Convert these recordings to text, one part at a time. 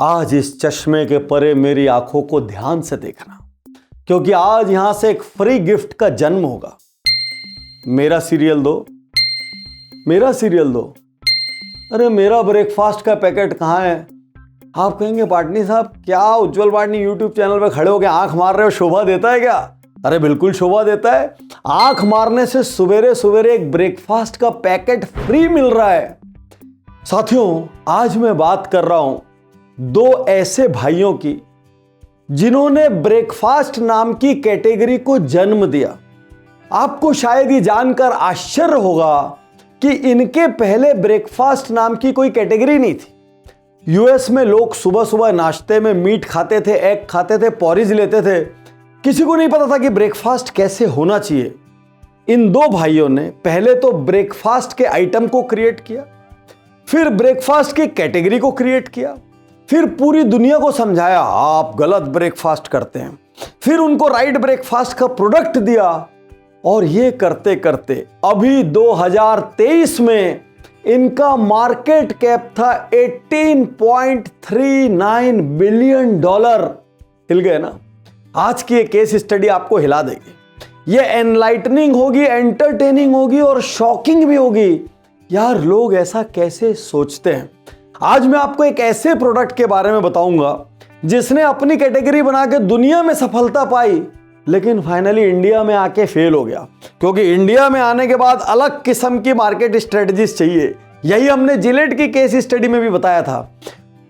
आज इस चश्मे के परे मेरी आंखों को ध्यान से देखना, क्योंकि आज यहां से एक फ्री गिफ्ट का जन्म होगा। मेरा सीरियल दो, मेरा सीरियल दो। अरे मेरा ब्रेकफास्ट का पैकेट कहाँ है? आप कहेंगे पाटनी साहब क्या उज्जवल पाटनी यूट्यूब चैनल पे खड़े होकर आंख मार रहे हो, शोभा देता है क्या? अरे बिल्कुल शोभा देता है। आंख मारने से सवेरे सवेरे एक ब्रेकफास्ट का पैकेट फ्री मिल रहा है। साथियों, आज मैं बात कर रहा हूं दो ऐसे भाइयों की जिन्होंने ब्रेकफास्ट नाम की कैटेगरी को जन्म दिया। आपको शायद ये जानकर आश्चर्य होगा कि इनके पहले ब्रेकफास्ट नाम की कोई कैटेगरी नहीं थी। यूएस में लोग सुबह सुबह नाश्ते में मीट खाते थे, एग खाते थे, पॉरिज लेते थे। किसी को नहीं पता था कि ब्रेकफास्ट कैसे होना चाहिए। इन दो भाइयों ने पहले तो ब्रेकफास्ट के आइटम को क्रिएट किया, फिर ब्रेकफास्ट की कैटेगरी को क्रिएट किया, फिर पूरी दुनिया को समझाया आप गलत ब्रेकफास्ट करते हैं, फिर उनको राइट ब्रेकफास्ट का प्रोडक्ट दिया। और ये करते करते अभी 2023 में इनका मार्केट कैप था $18.39 बिलियन। हिल गए ना? आज की ये केस स्टडी आपको हिला देगी। ये एनलाइटनिंग होगी, एंटरटेनिंग होगी और शॉकिंग भी होगी। यार लोग ऐसा कैसे सोचते हैं? आज मैं आपको एक ऐसे प्रोडक्ट के बारे में बताऊंगा जिसने अपनी कैटेगरी बना के दुनिया में सफलता पाई, लेकिन फाइनली इंडिया में आके फेल हो गया। क्योंकि इंडिया में आने के बाद अलग किस्म की मार्केट स्ट्रेटजीज चाहिए। यही हमने जिलेट की केस स्टडी में भी बताया था।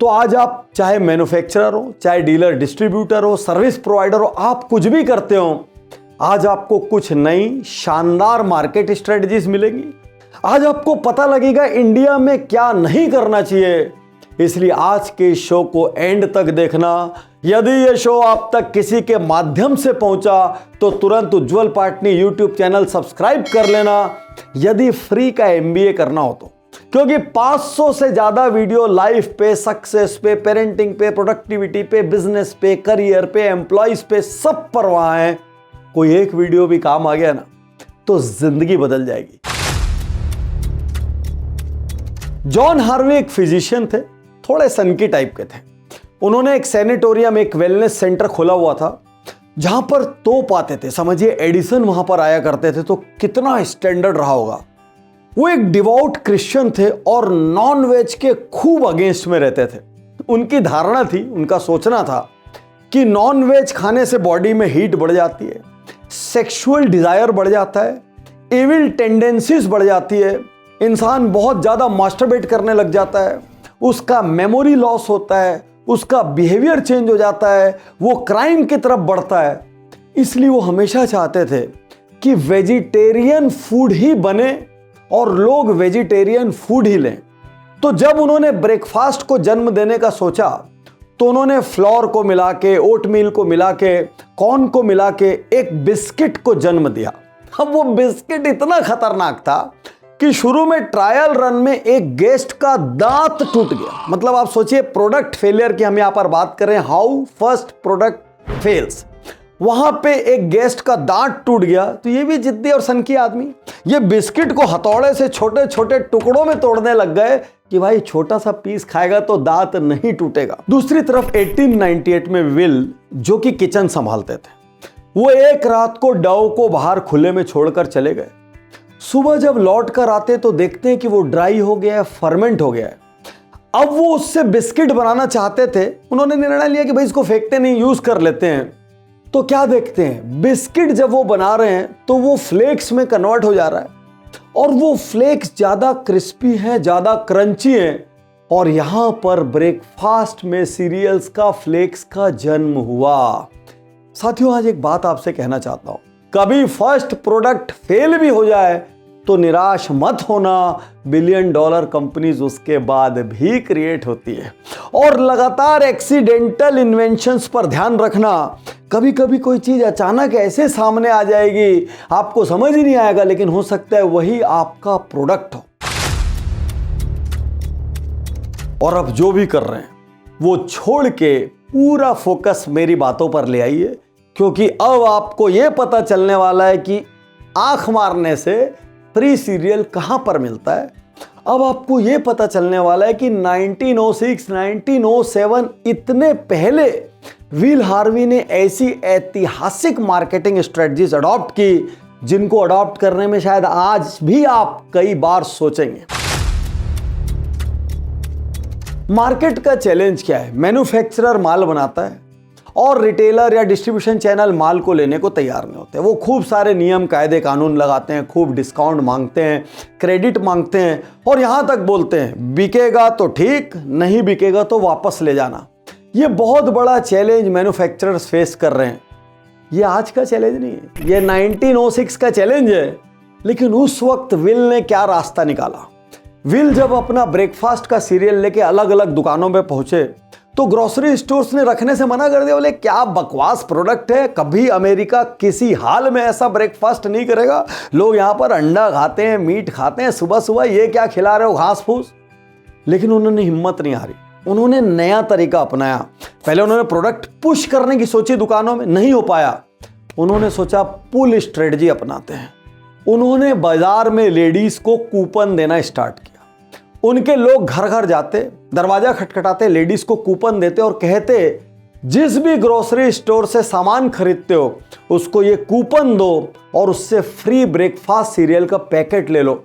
तो आज आप चाहे मैन्युफैक्चरर हो, चाहे डीलर डिस्ट्रीब्यूटर हो, सर्विस प्रोवाइडर हो, आप कुछ भी करते हो, आज आपको कुछ नई शानदार मार्केट स्ट्रेटजीज मिलेंगी। आज आपको पता लगेगा इंडिया में क्या नहीं करना चाहिए। इसलिए आज के शो को एंड तक देखना। यदि यह शो आप तक किसी के माध्यम से पहुंचा तो तुरंत उज्जवल पाटनी यूट्यूब चैनल सब्सक्राइब कर लेना, यदि फ्री का MBA करना हो तो। क्योंकि 500 से ज्यादा वीडियो लाइफ पे, सक्सेस पे, पेरेंटिंग पे, प्रोडक्टिविटी पे, बिजनेस पे, करियर पे, एम्प्लॉइज पे, सब पर वहां है। कोई एक वीडियो भी काम आ गया ना तो जिंदगी बदल जाएगी। जॉन हार्वे एक फिजिशियन थे, थोड़े सनकी टाइप के थे। उन्होंने एक सैनिटोरियम, एक वेलनेस सेंटर खोला हुआ था जहां पर तोप आते थे। समझिए एडिसन वहां पर आया करते थे, तो कितना स्टैंडर्ड रहा होगा। वो एक डिवोट क्रिश्चियन थे और नॉन वेज के खूब अगेंस्ट में रहते थे। उनकी धारणा थी, उनका सोचना था कि नॉन वेज खाने से बॉडी में हीट बढ़ जाती है, सेक्सुअल डिजायर बढ़ जाता है, इविल टेंडेंसीज बढ़ जाती है, इंसान बहुत ज्यादा मास्टरबेट करने लग जाता है, उसका मेमोरी लॉस होता है, उसका बिहेवियर चेंज हो जाता है, वो क्राइम की तरफ बढ़ता है। इसलिए वो हमेशा चाहते थे कि वेजिटेरियन फूड ही बने और लोग वेजिटेरियन फूड ही लें। तो जब उन्होंने ब्रेकफास्ट को जन्म देने का सोचा तो उन्होंने फ्लोर को मिला के, ओटमील को मिला के, कॉर्न को मिला के एक बिस्किट को जन्म दिया। अब वो बिस्किट इतना खतरनाक था कि शुरू में ट्रायल रन में एक गेस्ट का दांत टूट गया। मतलब आप सोचिए प्रोडक्ट फेलियर की हम यहां पर बात कर रहे हैं, हाउ फर्स्ट प्रोडक्ट फेल्स। वहां पे एक गेस्ट का दांत टूट गया तो ये भी जिद्दी और सनकी आदमी ये बिस्किट को हथौड़े से छोटे छोटे टुकड़ों में तोड़ने लग गए कि भाई छोटा सा पीस खाएगा तो दांत नहीं टूटेगा। दूसरी तरफ 1898 में विल, जो कि किचन संभालते थे, वो एक रात को डव को बाहर खुले में छोड़कर चले गए। सुबह जब लौट कर आते तो देखते हैं कि वो ड्राई हो गया है, फर्मेंट हो गया है। अब वो उससे बिस्किट बनाना चाहते थे। उन्होंने निर्णय लिया कि भाई इसको फेंकते नहीं, यूज कर लेते हैं। तो क्या देखते हैं, बिस्किट जब वो बना रहे हैं तो वो फ्लेक्स में कन्वर्ट हो जा रहा है और वो फ्लेक्स ज्यादा क्रिस्पी है, ज्यादा क्रंची है। और यहां पर ब्रेकफास्ट में सीरियल्स का फ्लेक्स का जन्म हुआ। साथियों, आज एक बात आपसे कहना चाहता हूं, कभी फर्स्ट प्रोडक्ट फेल भी हो जाए तो निराश मत होना। $1 बिलियन कंपनीज उसके बाद भी क्रिएट होती है। और लगातार एक्सीडेंटल इन्वेंशंस पर ध्यान रखना। कभी कभी कोई चीज अचानक ऐसे सामने आ जाएगी, आपको समझ ही नहीं आएगा, लेकिन हो सकता है वही आपका प्रोडक्ट हो। और अब जो भी कर रहे हैं वो छोड़ के पूरा फोकस मेरी बातों पर ले आइए, क्योंकि अब आपको यह पता चलने वाला है कि आंख मारने से फ्री सीरियल कहां पर मिलता है। अब आपको यह पता चलने वाला है कि 1906, 1907 इतने पहले विल हार्वी ने ऐसी ऐतिहासिक मार्केटिंग स्ट्रेटजीज अडॉप्ट की जिनको अडॉप्ट करने में शायद आज भी आप कई बार सोचेंगे। मार्केट का चैलेंज क्या है? मैन्युफैक्चरर माल बनाता है और रिटेलर या डिस्ट्रीब्यूशन चैनल माल को लेने को तैयार नहीं होते। वो खूब सारे नियम कायदे कानून लगाते हैं, खूब डिस्काउंट मांगते हैं, क्रेडिट मांगते हैं और यहां तक बोलते हैं बिकेगा तो ठीक, नहीं बिकेगा तो वापस ले जाना। ये बहुत बड़ा चैलेंज मैन्युफैक्चरर्स फेस कर रहे हैं। ये आज का चैलेंज नहीं है, ये 1906 का चैलेंज है। लेकिन उस वक्त विल ने क्या रास्ता निकाला? विल जब अपना ब्रेकफास्ट का सीरियल लेके अलग अलग दुकानों में पहुंचे तो ग्रोसरी स्टोर्स ने रखने से मना कर दिया। बोले क्या बकवास प्रोडक्ट है, कभी अमेरिका किसी हाल में ऐसा ब्रेकफास्ट नहीं करेगा। लोग यहां पर अंडा खाते हैं, मीट खाते हैं, सुबह सुबह ये क्या खिला रहे हो, घास फूस। लेकिन उन्होंने हिम्मत नहीं हारी, उन्होंने नया तरीका अपनाया। पहले उन्होंने प्रोडक्ट पुश करने की सोची दुकानों में, नहीं हो पाया। उन्होंने सोचा पुल स्ट्रेटजी अपनाते हैं। उन्होंने बाजार में लेडीज को कूपन देना स्टार्ट किया। उनके लोग घर घर जाते, दरवाजा खटखटाते, लेडीज को कूपन देते और कहते जिस भी ग्रोसरी स्टोर से सामान खरीदते हो उसको ये कूपन दो और उससे फ्री ब्रेकफास्ट सीरियल का पैकेट ले लो।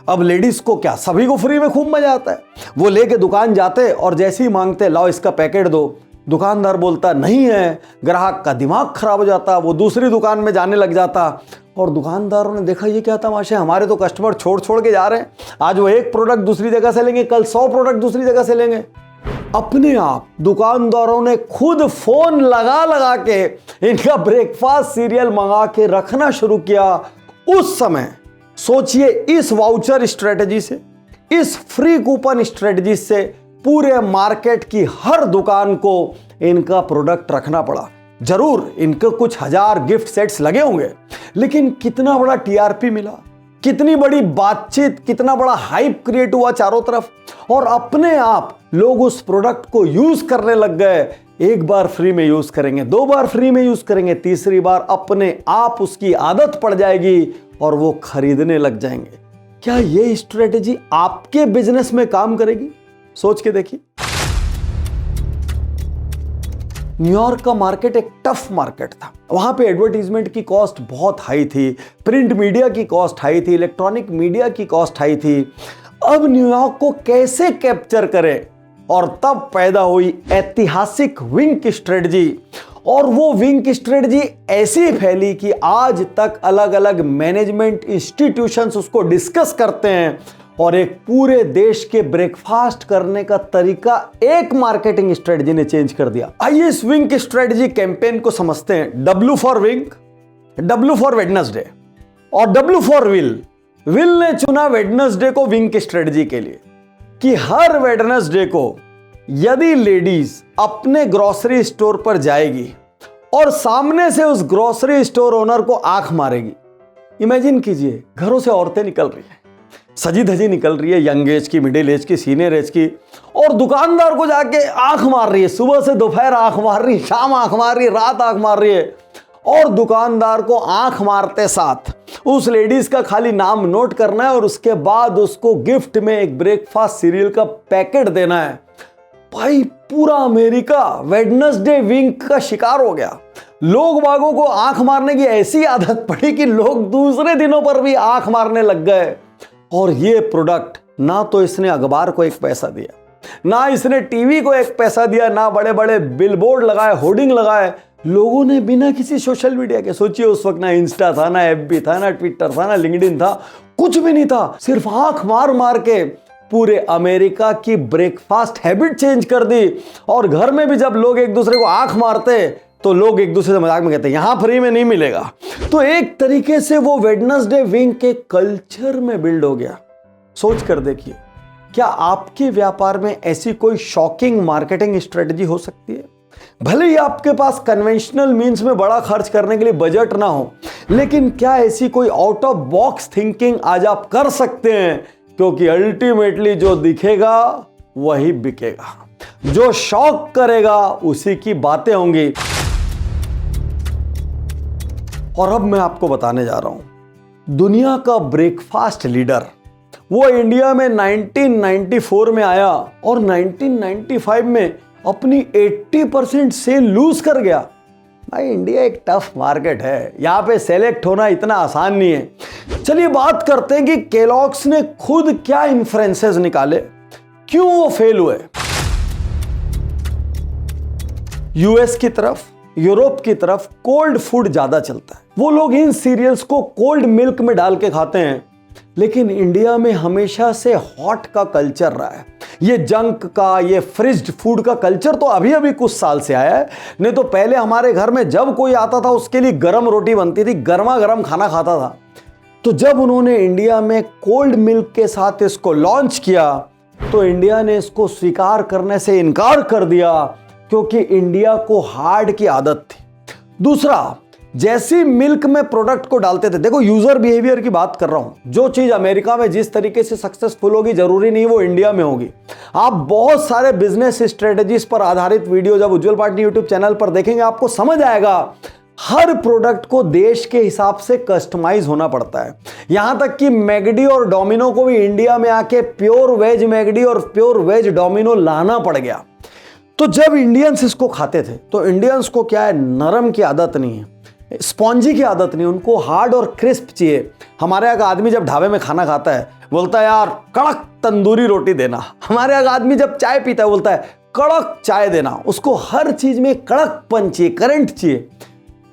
अब लेडीज को क्या, सभी को फ्री में खूब मजा आता है। वो लेके दुकान जाते और जैसे ही मांगते लाओ इसका पैकेट दो, दुकानदार बोलता नहीं है, ग्राहक का दिमाग खराब हो जाता, वो दूसरी दुकान में जाने लग जाता। और दुकानदारों ने देखा ये क्या तमाशा है, हमारे तो कस्टमर छोड़ छोड़ के जा रहे हैं। आज वो एक प्रोडक्ट दूसरी जगह से लेंगे, कल 100 प्रोडक्ट दूसरी जगह से लेंगे। अपने आप दुकानदारों ने खुद फोन लगा लगा के इनका ब्रेकफास्ट सीरियल मंगा के रखना शुरू किया। उस समय सोचिए, इस वाउचर स्ट्रेटजी से, इस फ्री कूपन स्ट्रेटजी से पूरे मार्केट की हर दुकान को इनका प्रोडक्ट रखना पड़ा। जरूर इनको कुछ हजार गिफ्ट सेट्स लगे होंगे, लेकिन कितना बड़ा टीआरपी मिला, कितनी बड़ी बातचीत, कितना बड़ा हाइप क्रिएट हुआ चारों तरफ। और अपने आप लोग उस प्रोडक्ट को यूज करने लग गए। एक बार फ्री में यूज करेंगे, 2 बार फ्री में यूज करेंगे, तीसरी बार अपने आप उसकी आदत पड़ जाएगी और वो खरीदने लग जाएंगे। क्या ये स्ट्रेटेजी आपके बिजनेस में काम करेगी? सोच के देखिए। न्यूयॉर्क का मार्केट एक टफ मार्केट था। वहां पे एडवर्टीजमेंट की कॉस्ट बहुत हाई थी, प्रिंट मीडिया की कॉस्ट हाई थी, इलेक्ट्रॉनिक मीडिया की कॉस्ट हाई थी। अब न्यूयॉर्क को कैसे कैप्चर करें? और तब पैदा हुई ऐतिहासिक विंक स्ट्रेटजी। और वो विंक स्ट्रेटजी ऐसी फैली कि आज तक अलग अलग मैनेजमेंट इंस्टीट्यूशंस उसको डिस्कस करते हैं और एक पूरे देश के ब्रेकफास्ट करने का तरीका एक मार्केटिंग स्ट्रेटजी ने चेंज कर दिया। आइए इस विंक स्ट्रेटजी कैंपेन को समझते हैं। W for wink, W for Wednesday और W फॉर विल। विल ने चुना वेडनेसडे को विंक स्ट्रेटजी के लिए कि हर वेडनेसडे को यदि लेडीज अपने ग्रोसरी स्टोर पर जाएगी और सामने से उस ग्रोसरी स्टोर ओनर को आंख मारेगी। इमेजिन कीजिए, घरों से औरतें निकल रही हैं, सजी धजी निकल रही है, यंग एज की, मिडिल एज की, सीनियर एज की, और दुकानदार को जाके आंख मार रही है। सुबह से दोपहर आंख मार रही है, शाम आंख मार रही है, रात आंख मार रही है। और दुकानदार को आंख मारते साथ उस लेडीज का खाली नाम नोट करना है और उसके बाद उसको गिफ्ट में एक ब्रेकफास्ट सीरियल का पैकेट देना है। भाई पूरा अमेरिका वेडनेसडे विंक का शिकार हो गया। लोग बागों को आंख मारने की ऐसी आदत पड़ी कि लोग दूसरे दिनों पर भी आंख मारने लग गए। और ये प्रोडक्ट ना तो इसने अखबार को 1 पैसा दिया, ना इसने टीवी को 1 पैसा दिया, ना बड़े बड़े बिलबोर्ड लगाए, होर्डिंग लगाए। लोगों ने बिना किसी सोशल मीडिया के, सोचिए उस वक्त ना इंस्टा था, ना एफबी था, ना ट्विटर था, ना लिंक्डइन था, कुछ भी नहीं था। सिर्फ आंख मार मार के पूरे अमेरिका की ब्रेकफास्ट हैबिट चेंज कर दी। और घर में भी जब लोग एक दूसरे को आंख मारते तो लोग एक दूसरे से मजाक में कहते हैं यहां फ्री में नहीं मिलेगा। तो एक तरीके से वो वेडनेसडे विंक के कल्चर में बिल्ड हो गया। सोच कर देखिए, क्या आपके व्यापार में ऐसी कोई शॉकिंग मार्केटिंग स्ट्रेटजी हो सकती है? भले ही आपके पास कन्वेंशनल मींस में बड़ा खर्च करने के लिए बजट ना हो, लेकिन क्या ऐसी कोई आउट ऑफ बॉक्स थिंकिंग आज आप कर सकते हैं? क्योंकि अल्टीमेटली जो दिखेगा वही बिकेगा, जो शॉक करेगा उसी की बातें होंगी। और अब मैं आपको बताने जा रहा हूं, दुनिया का ब्रेकफास्ट लीडर वो इंडिया में 1994 में आया और 1995 में अपनी 80% सेल लूज कर गया। भाई इंडिया एक टफ मार्केट है, यहां पे सेलेक्ट होना इतना आसान नहीं है। चलिए बात करते हैं कि केलॉग्स ने खुद क्या इन्फ्रेंसेस निकाले, क्यों वो फेल हुए। यूएस की तरफ, यूरोप की तरफ कोल्ड फूड ज्यादा चलता है, वो लोग इन सीरियल्स को कोल्ड मिल्क में डाल के खाते हैं। लेकिन इंडिया में हमेशा से हॉट का कल्चर रहा है। ये जंक का, ये फ्रिज्ड फूड का कल्चर तो अभी अभी कुछ साल से आया है, नहीं तो पहले हमारे घर में जब कोई आता था उसके लिए गर्म रोटी बनती थी, गर्मा गर्म खाना खाता था। तो जब उन्होंने इंडिया में कोल्ड मिल्क के साथ इसको लॉन्च किया तो इंडिया ने इसको स्वीकार करने से इनकार कर दिया, क्योंकि इंडिया को हार्ड की आदत थी। दूसरा, जैसी मिल्क में प्रोडक्ट को डालते थे, देखो यूजर बिहेवियर की बात कर रहा हूं, जो चीज अमेरिका में जिस तरीके से सक्सेसफुल होगी जरूरी नहीं वो इंडिया में होगी। आप बहुत सारे बिजनेस स्ट्रेटेजीज पर आधारित वीडियो जब उज्जवल पार्टनर यूट्यूब चैनल पर देखेंगे आपको समझ आएगा, हर प्रोडक्ट को देश के हिसाब से कस्टमाइज होना पड़ता है। यहां तक कि मैगडी और डोमिनो को भी इंडिया में आके प्योर वेज मैगडी और प्योर वेज डोमिनो लाना पड़ गया। तो जब इंडियंस इसको खाते थे तो इंडियंस को क्या है, नरम की आदत नहीं है, स्पॉन्जी की आदत नहीं, उनको हार्ड और क्रिस्प चाहिए। हमारे यहाँ का आदमी जब ढाबे में खाना खाता है बोलता है यार कड़क तंदूरी रोटी देना। हमारे यहाँ का आदमी जब चाय पीता है बोलता है कड़क चाय देना। उसको हर चीज में कड़कपन चाहिए, करंट चाहिए।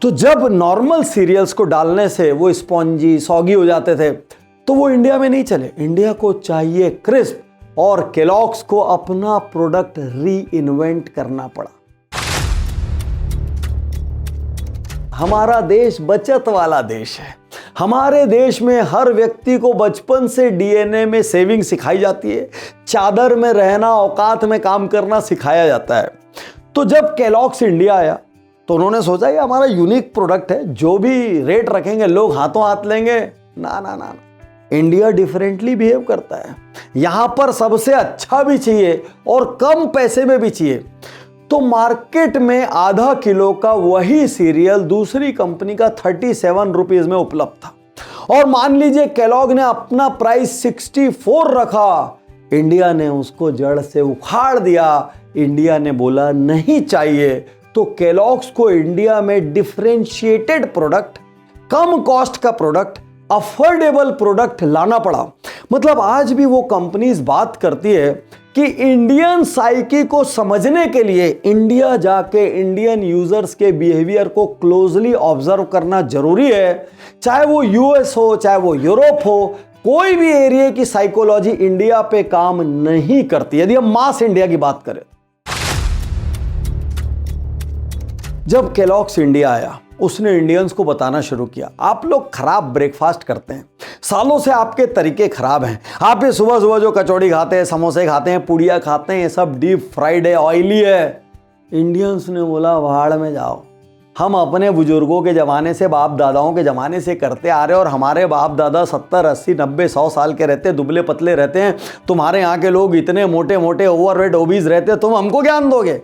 तो जब नॉर्मल सीरियल्स को डालने से वो स्पॉन्जी सॉगी हो जाते थे तो वो इंडिया में नहीं चले। इंडिया को चाहिए क्रिस्प, और केलॉग्स को अपना प्रोडक्ट री इन्वेंट करना पड़ा। हमारा देश बचत वाला देश है। हमारे देश में हर व्यक्ति को बचपन से डीएनए में सेविंग सिखाई जाती है, चादर में रहना, औकात में काम करना सिखाया जाता है। तो जब केलॉग्स इंडिया आया तो उन्होंने सोचा ये हमारा यूनिक प्रोडक्ट है, जो भी रेट रखेंगे लोग हाथों हाथ लेंगे। ना ना ना, इंडिया डिफरेंटली बिहेव करता है। यहां पर सबसे अच्छा भी चाहिए और कम पैसे में भी चाहिए। तो मार्केट में आधा किलो का वही सीरियल दूसरी कंपनी का 37 रुपीज में उपलब्ध था, और मान लीजिए केलॉग ने अपना प्राइस 64 रखा। इंडिया ने उसको जड़ से उखाड़ दिया। इंडिया ने बोला नहीं चाहिए। तो केलॉग्स को इंडिया में डिफरेंशिएटेड प्रोडक्ट, कम कॉस्ट का प्रोडक्ट, अफोर्डेबल प्रोडक्ट लाना पड़ा। मतलब आज भी वो कंपनीज बात करती है कि इंडियन साइकी को समझने के लिए इंडिया जाके इंडियन यूजर्स के बिहेवियर को क्लोजली ऑब्जर्व करना जरूरी है। चाहे वो यूएस हो, चाहे वो यूरोप हो, कोई भी एरिया की साइकोलॉजी इंडिया पे काम नहीं करती, यदि हम मास इंडिया की बात करें। जब केलॉग्स इंडिया आया उसने इंडियंस को बताना शुरू किया, आप लोग खराब ब्रेकफास्ट करते हैं, सालों से आपके तरीके खराब हैं। आप ये सुबह सुबह जो कचौड़ी खाते हैं, समोसे खाते हैं, पुड़िया खाते हैं, ये सब डीप फ्राइड है, ऑयली है। इंडियंस ने बोला भाड़ में जाओ, हम अपने बुजुर्गों के ज़माने से, बाप दादाओं के ज़माने से करते आ रहे हैं, और हमारे बाप दादा 70, 80, 90, 100 साल के रहते हैं, दुबले पतले रहते हैं। तुम्हारे यहाँ के लोग इतने मोटे मोटे ओवरवेट ओबीज रहते हैं, तुम हमको ज्ञान दोगे?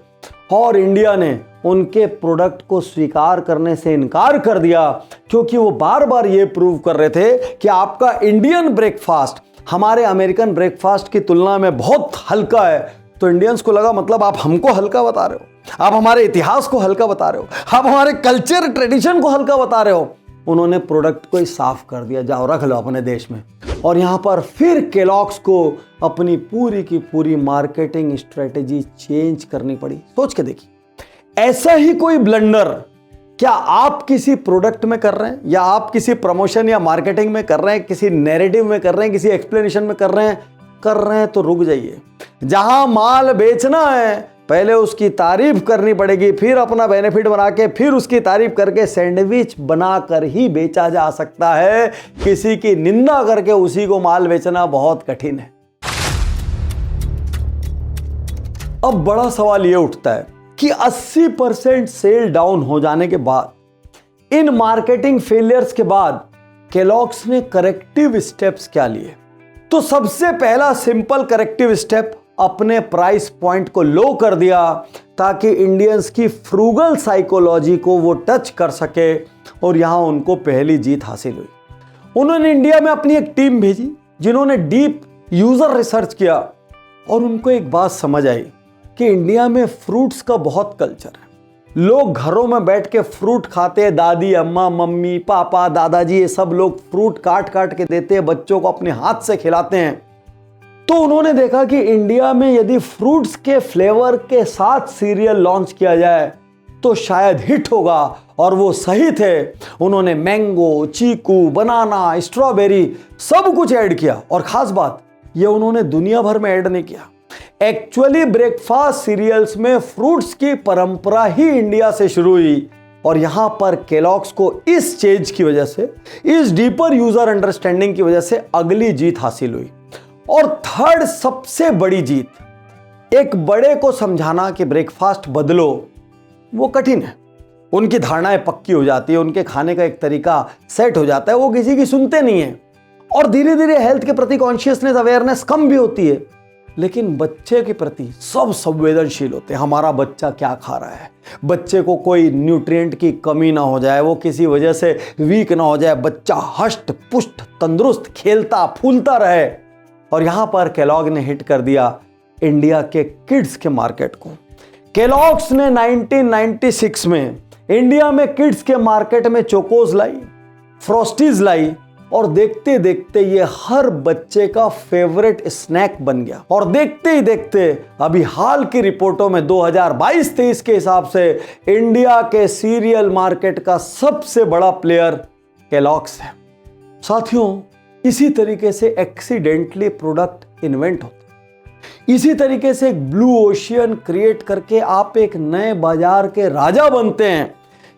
और इंडिया ने उनके प्रोडक्ट को स्वीकार करने से इनकार कर दिया, क्योंकि वो बार बार ये प्रूव कर रहे थे कि आपका इंडियन ब्रेकफास्ट हमारे अमेरिकन ब्रेकफास्ट की तुलना में बहुत हल्का है। तो इंडियंस को लगा मतलब आप हमको हल्का बता रहे हो, आप हमारे इतिहास को हल्का बता रहे हो, आप हमारे कल्चर ट्रेडिशन को हल्का बता रहे हो। उन्होंने प्रोडक्ट को ही साफ कर दिया, जाओ रख लो अपने देश में। और यहां पर फिर केलॉग्स को अपनी पूरी की पूरी मार्केटिंग स्ट्रेटेजी चेंज करनी पड़ी। सोच के देखिए, ऐसा ही कोई ब्लंडर क्या आप किसी प्रोडक्ट में कर रहे हैं, या आप किसी प्रमोशन या मार्केटिंग में कर रहे हैं, किसी नैरेटिव में कर रहे हैं, किसी एक्सप्लेनेशन में कर रहे हैं तो रुक जाइए। जहां माल बेचना है पहले उसकी तारीफ करनी पड़ेगी, फिर अपना बेनिफिट बना के फिर उसकी तारीफ करके सैंडविच बनाकर ही बेचा जा सकता है। किसी की निंदा करके उसी को माल बेचना बहुत कठिन है। अब बड़ा सवाल यह उठता है कि 80% सेल डाउन हो जाने के बाद, इन मार्केटिंग फेलियर्स के बाद केलॉग्स ने करेक्टिव स्टेप्स क्या लिए? तो सबसे पहला सिंपल करेक्टिव स्टेप, अपने प्राइस पॉइंट को लो कर दिया ताकि इंडियंस की फ्रूगल साइकोलॉजी को वो टच कर सके, और यहां उनको पहली जीत हासिल हुई। उन्होंने इंडिया में अपनी एक टीम भेजी जिन्होंने डीप यूजर रिसर्च किया और उनको एक बात समझ आई कि इंडिया में फ्रूट्स का बहुत कल्चर है। लोग घरों में बैठ के फ्रूट खाते हैं, दादी अम्मा मम्मी पापा दादाजी ये सब लोग फ्रूट काट काट के देते हैं, बच्चों को अपने हाथ से खिलाते हैं। तो उन्होंने देखा कि इंडिया में यदि फ्रूट्स के फ्लेवर के साथ सीरियल लॉन्च किया जाए तो शायद हिट होगा, और वो सही थे। उन्होंने मैंगो, चीकू, बनाना, स्ट्रॉबेरी सब कुछ ऐड किया, और खास बात ये उन्होंने दुनिया भर में ऐड नहीं किया। एक्चुअली ब्रेकफास्ट सीरियल्स में फ्रूट्स की परंपरा ही इंडिया से शुरू हुई, और यहां पर केलॉग्स को इस चेंज की वजह से, इस डीपर यूजर अंडरस्टैंडिंग की वजह से अगली जीत हासिल हुई। और थर्ड सबसे बड़ी जीत, एक बड़े को समझाना कि ब्रेकफास्ट बदलो वो कठिन है। उनकी धारणाएं पक्की हो जाती है, उनके खाने का एक तरीका सेट हो जाता है, वो किसी की सुनते नहीं है, और धीरे धीरे हेल्थ के प्रति कॉन्शियसनेस अवेयरनेस कम भी होती है। लेकिन बच्चे के प्रति सब संवेदनशील होते हैं। हमारा बच्चा क्या खा रहा है, बच्चे को कोई न्यूट्रिएंट की कमी ना हो जाए, वो किसी वजह से वीक ना हो जाए, बच्चा हष्ट पुष्ट तंदुरुस्त खेलता फूलता रहे। और यहां पर केलॉग ने हिट कर दिया इंडिया के किड्स के मार्केट को। केलॉग्स ने 1996 में इंडिया में किड्स के मार्केट में चोकोज लाई, फ्रॉस्टीज लाई, और देखते देखते ये हर बच्चे का फेवरेट स्नैक बन गया। और देखते ही देखते अभी हाल की रिपोर्टों में 2022-23 के हिसाब से इंडिया के सीरियल मार्केट का सबसे बड़ा प्लेयर केलॉग्स है। साथियों, इसी तरीके से एक्सीडेंटली प्रोडक्ट इन्वेंट होता है। इसी तरीके से एक ब्लू ओशियन क्रिएट करके आप एक नए बाजार के राजा बनते हैं।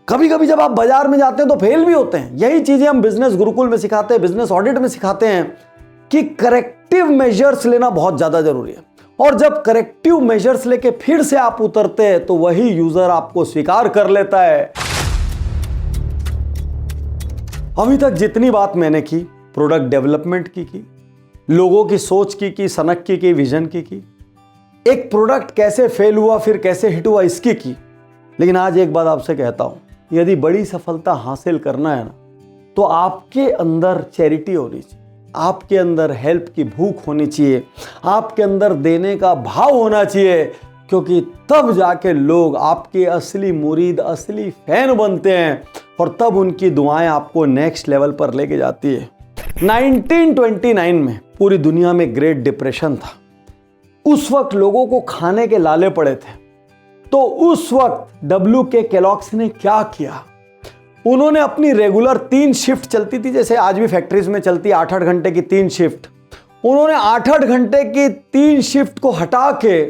कभी कभी जब आप बाजार में जाते हैं तो फेल भी होते हैं। यही चीजें हम बिजनेस गुरुकुल में सिखाते हैं, बिजनेस ऑडिट में सिखाते हैं कि करेक्टिव मेजर्स लेना बहुत ज्यादा जरूरी है। और जब करेक्टिव मेजर्स लेके फिर से आप उतरते हैं तो वही यूजर आपको स्वीकार कर लेता है। अभी तक जितनी बात मैंने की, प्रोडक्ट डेवलपमेंट की, लोगों की सोच की, सनक की, विजन की, एक प्रोडक्ट कैसे फेल हुआ फिर कैसे हिट हुआ इसकी की। लेकिन आज एक बात आपसे कहता हूं, यदि बड़ी सफलता हासिल करना है ना, तो आपके अंदर चैरिटी होनी चाहिए, आपके अंदर हेल्प की भूख होनी चाहिए, आपके अंदर देने का भाव होना चाहिए, क्योंकि तब जाके लोग आपके असली मुरीद, असली फैन बनते हैं, और तब उनकी दुआएं आपको नेक्स्ट लेवल पर लेके जाती है। 1929 में पूरी दुनिया में ग्रेट डिप्रेशन था। उस वक्त लोगों को खाने के लाले पड़े थे। तो उस वक्त WK केलॉग्स ने क्या किया, उन्होंने अपनी रेगुलर 3 शिफ्ट चलती थी, जैसे आज भी फैक्ट्रीज में चलती है 8-8 घंटे की 3 शिफ्ट, उन्होंने 8-8 घंटे की 3 शिफ्ट को हटा के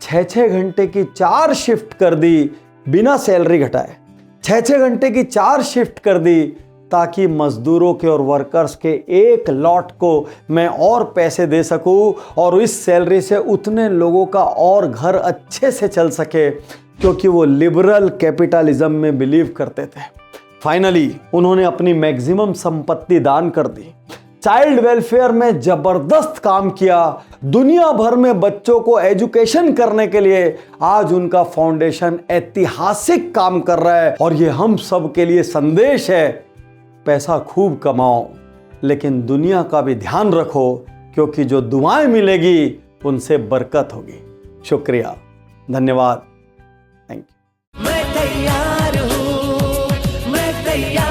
6-6 घंटे की 4 शिफ्ट कर दी, बिना सैलरी घटाए। 6-6 घंटे की 4 शिफ्ट कर दी, ताकि मजदूरों के और वर्कर्स के एक लॉट को मैं और पैसे दे सकूं, और इस सैलरी से उतने लोगों का और घर अच्छे से चल सके, क्योंकि वो लिबरल कैपिटलिज्म में बिलीव करते थे। फाइनली उन्होंने अपनी मैक्सिमम संपत्ति दान कर दी, चाइल्ड वेलफेयर में जबरदस्त काम किया, दुनिया भर में बच्चों को एजुकेशन करने के लिए आज उनका फाउंडेशन ऐतिहासिक काम कर रहा है। और ये हम सब के लिए संदेश है, पैसा खूब कमाओ लेकिन दुनिया का भी ध्यान रखो, क्योंकि जो दुआएं मिलेगी उनसे बरकत होगी। शुक्रिया, धन्यवाद, थैंक यू। मैं तैयार हूं, मैं तैयार